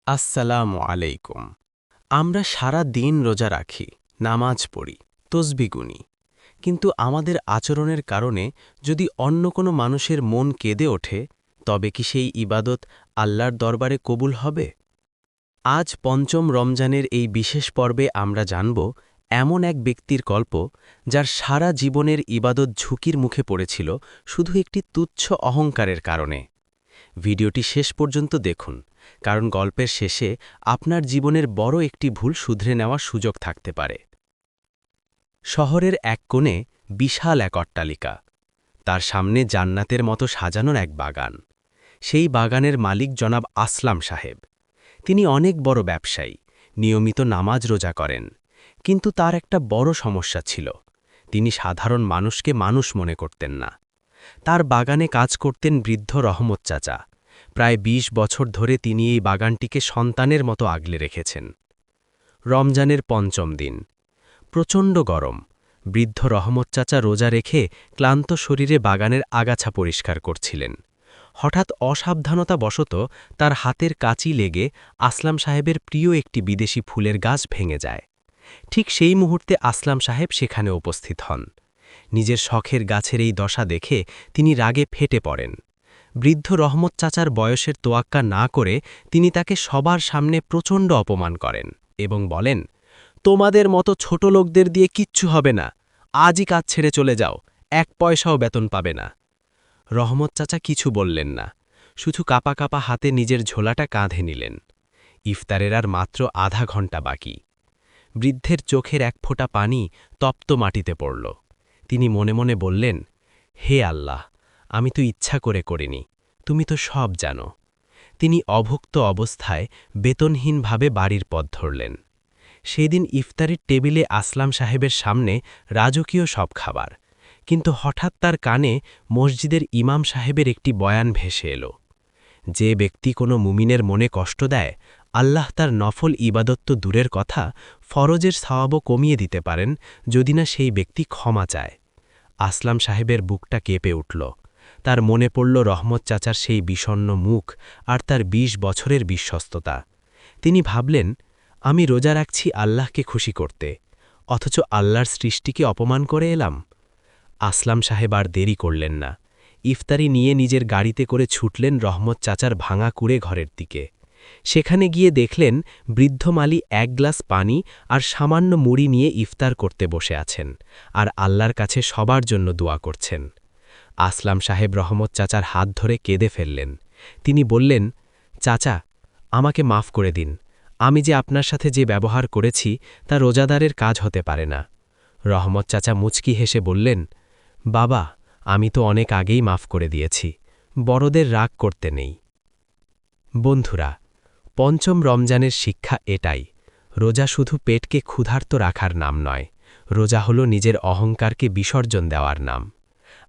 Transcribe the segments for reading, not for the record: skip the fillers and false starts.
আসসালামু আলাইকুম। আমরা সারা দিন রোজা রাখি, নামাজ পড়ি, তসবিহ গুনি, কিন্তু আমাদের আচরণের কারণে যদি অন্য কোনো মানুষের মন কেঁদে ওঠে, তবে কি সেই ইবাদত আল্লাহর দরবারে কবুল হবে? আজ পঞ্চম রমজানের এই বিশেষ পর্বে আমরা জানব এমন এক ব্যক্তির গল্প, যার সারা জীবনের ইবাদত ঝুঁকির মুখে পড়েছিল শুধু একটি তুচ্ছ অহংকারের কারণে। ভিডিওটি শেষ পর্যন্ত দেখুন, কারণ গল্পের শেষে আপনার জীবনের বড় একটি ভুল শুধরে নেওয়ার সুযোগ থাকতে পারে। শহরের এক কোণে বিশাল এক অট্টালিকা, তার সামনে জান্নাতের মতো সাজানোর এক বাগান। সেই বাগানের মালিক জনাব আসলাম সাহেব। তিনি অনেক বড় ব্যবসায়ী, নিয়মিত নামাজ রোজা করেন, কিন্তু তার একটা বড় সমস্যা ছিল। তিনি সাধারণ মানুষকে মানুষ মনে করতেন না। তার বাগানে কাজ করতেন বৃদ্ধ রহমত চাচা। প্রায় ২০ বছর ধরে তিনি এই বাগানটিকে সন্তানের মতো আগলে রেখেছেন। রমজানের পঞ্চম দিন, প্রচণ্ড গরম। বৃদ্ধ রহমত চাচা রোজা রেখে ক্লান্ত শরীরে বাগানের আগাছা পরিষ্কার করছিলেন। হঠাৎ অসাবধানতাবশত তার হাতের কাঁচি লেগে আসলাম সাহেবের প্রিয় একটি বিদেশি ফুলের গাছ ভেঙে যায়। ঠিক সেই মুহূর্তে আসলাম সাহেব সেখানে উপস্থিত হন। নিজের শখের গাছের এই দশা দেখে তিনি রাগে ফেটে পড়েন। বৃদ্ধ রহমত চাচার বয়সের তোয়াক্কা না করে তিনি তাকে সবার সামনে প্রচণ্ড অপমান করেন এবং বলেন, তোমাদের মতো ছোট লোকদের দিয়ে কিচ্ছু হবে না, আজই কাজ ছেড়ে চলে যাও, ১ পয়সাও বেতন পাবে না। রহমত চাচা কিছু বললেন না, শুধু কাপা কাপা হাতে নিজের ঝোলাটা কাঁধে নিলেন। ইফতারের আর মাত্র আধা ঘণ্টা বাকি। বৃদ্ধের চোখের এক ফোঁটা পানি তপ্ত মাটিতে পড়ল। তিনি মনে মনে বললেন, হে আল্লাহ, আমি তো ইচ্ছা করে করিনি, তুমি তো সব জানো। তিনি অভুক্ত অবস্থায় বেতনহীনভাবে বাড়ির পথ ধরলেন। সেদিন ইফতারির টেবিলে আসলাম সাহেবের সামনে রাজকীয় সব খাবার, কিন্তু হঠাৎ তার কানে মসজিদের ইমাম সাহেবের একটি বয়ান ভেসে এলো। যে ব্যক্তি কোনো মুমিনের মনে কষ্ট দেয়, আল্লাহ তার নফল ইবাদত তো দূরের কথা, ফরজের সওয়াবও কমিয়ে দিতে পারেন যদি না সেই ব্যক্তি ক্ষমা চায়। আসলাম সাহেবের বুকটা কেঁপে উঠল। তার মনে পড়ল রহমত চাচার সেই বিষণ্ণ মুখ আর তার ২০ বছরের বিশ্বস্ততা। তিনি ভাবলেন, আমি রোজা রাখছি আল্লাহকে খুশি করতে, অথচ আল্লাহর সৃষ্টিকে অপমান করে এলাম। আসলাম সাহেব আর দেরি করলেন না। ইফতারি নিয়ে নিজের গাড়িতে করে ছুটলেন রহমত চাচার ভাঙা কুড়ে ঘরের দিকে। সেখানে গিয়ে দেখলেন বৃদ্ধ মালি ১ গ্লাস পানি আর সামান্য মুড়ি নিয়ে ইফতার করতে বসে আছেন, আর আল্লাহর কাছে সবার জন্য দোয়া করছেন। আসলাম সাহেব রহমত চাচার হাত ধরে কেঁদে ফেললেন। তিনি বললেন, চাচা, আমাকে মাফ করে দিন, আমি যে আপনার সাথে যে ব্যবহার করেছি তা রোজাদারের কাজ হতে পারে না। রহমত চাচা মুচকি হেসে বললেন, বাবা, আমি তো অনেক আগেই মাফ করে দিয়েছি, বড়দের রাগ করতে নেই। বন্ধুরা, পঞ্চম রমজানের শিক্ষা এটাই, রোজা শুধু পেটকে ক্ষুধার্ত রাখার নাম নয়, রোজা হল নিজের অহংকারকে বিসর্জন দেওয়ার নাম।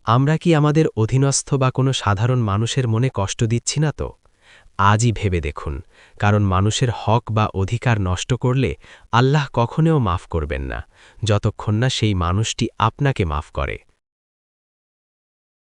আমরা কি আমাদের অধীনস্থ বা কোনো সাধারণ মানুষের মনে কষ্ট দিচ্ছি না তো? আজই ভেবে দেখুন, কারণ মানুষের হক বা অধিকার নষ্ট করলে আল্লাহ কখনোও মাফ করবেন না, যতক্ষণ না সেই মানুষটি আপনাকে মাফ করে।